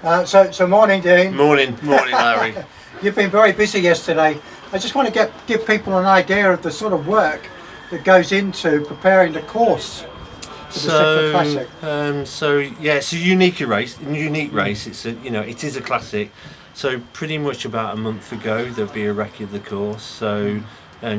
So morning, Dean. Morning, Larry. You've been very busy yesterday. I just want to give people an idea of the sort of work that goes into preparing the course for the CICLE Classic. It's a unique race. It's it is a classic. So pretty much about a month ago there'll be a recce of the course. So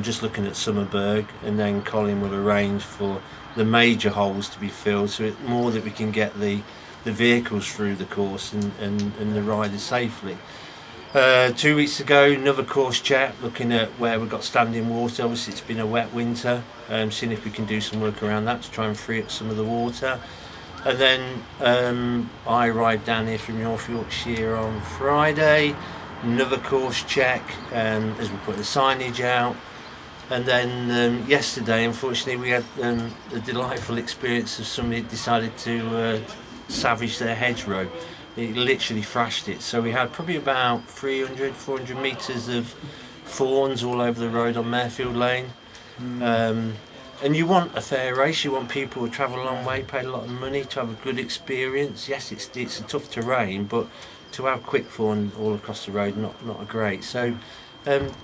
just looking at Summerberg, and then Colin will arrange for the major holes to be filled, so it's more that we can get the vehicles through the course and the riders safely. 2 weeks ago, another course check, looking at where we've got standing water. Obviously it's been a wet winter, seeing if we can do some work around that to try and free up some of the water. And then I arrived down here from North Yorkshire on Friday, another course check as we put the signage out. And then yesterday, unfortunately, we had a delightful experience of somebody decided to savage their hedgerow. It literally thrashed it. So we had probably about 400 metres of thorns all over the road on Marefield Lane. And you want a fair race. You want people who travel a long way, pay a lot of money to have a good experience. Yes, it's a tough terrain, but to have quick thorn all across the road, not a great. So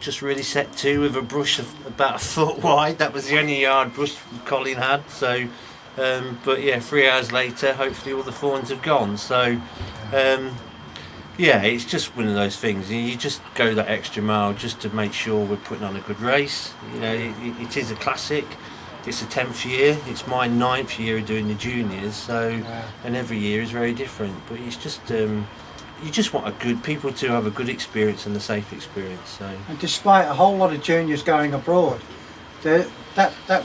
just really set to with a brush of about a foot wide. That was the only yard brush Colin had. So, but yeah, 3 hours later, hopefully all the thorns have gone. So, it's just one of those things. You just go that extra mile just to make sure we're putting on a good race. You know, it is a classic. It's the 10th year. It's my 9th year of doing the juniors. So, and every year is very different. But it's just. You just want people to have a good experience and a safe experience. So. And despite a whole lot of juniors going abroad, that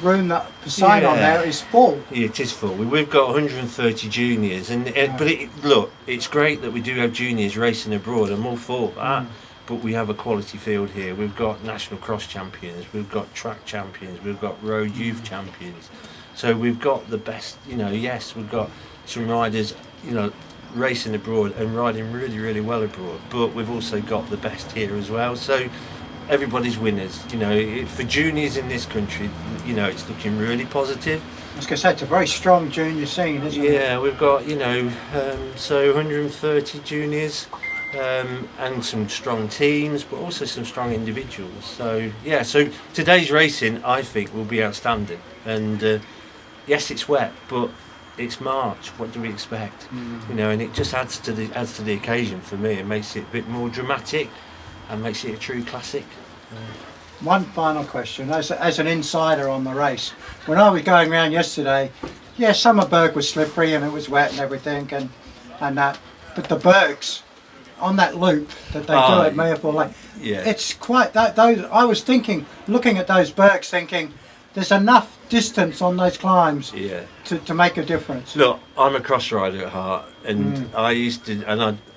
room, that sign on there is full. Yeah, it is full. We've got 130 juniors, but it's great that we do have juniors racing abroad. I'm all for that. But we have a quality field here. We've got national cross champions, we've got track champions, we've got road youth champions. So we've got the best. Yes, we've got some riders. Racing abroad and riding really, really well abroad, but we've also got the best here as well. So everybody's winners. For juniors in this country, it's looking really positive. I was going to say, it's a very strong junior scene, isn't it? Yeah, we've got 130 juniors and some strong teams, but also some strong individuals. So today's racing, I think, will be outstanding. And yes, it's wet, but it's March. What do we expect? And it just adds to the occasion for me. It makes it a bit more dramatic and makes it a true classic. One final question, as an insider on the race, when I was going around yesterday, Summerberg was slippery and it was wet and everything, and that, but the bergs on that loop that they do at Marefield Lane, it's quite that. I was looking at those bergs, thinking, there's enough distance on those climbs to make a difference. Look, I'm a cross rider at heart, and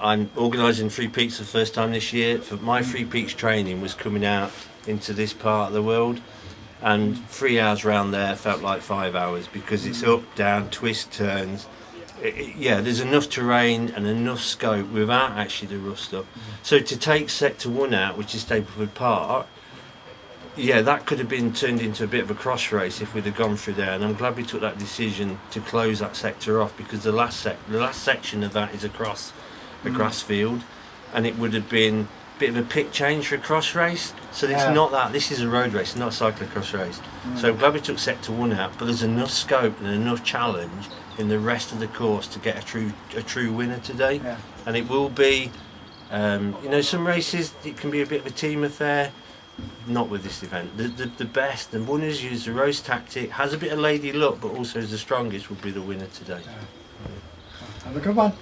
I'm organising Three Peaks for the first time this year. For my Three Peaks training was coming out into this part of the world, and 3 hours round there felt like 5 hours because it's up, down, twists, turns. There's enough terrain and enough scope without actually the rough stuff. So to take Sector 1 out, which is Stapleford Park, that could have been turned into a bit of a cross race if we'd have gone through there, and I'm glad we took that decision to close that sector off, because the last section of that is across a grass field, and it would have been a bit of a pick change for a cross race. So it's not that. This is a road race, not a cyclocross race. So I'm glad we took Sector 1 out, but there's enough scope and enough challenge in the rest of the course to get a true winner today. And it will be, some races it can be a bit of a team affair. Not with this event. The best, the one who's used the rose tactic, has a bit of lady luck, but also is the strongest, will be the winner today. Have a good one.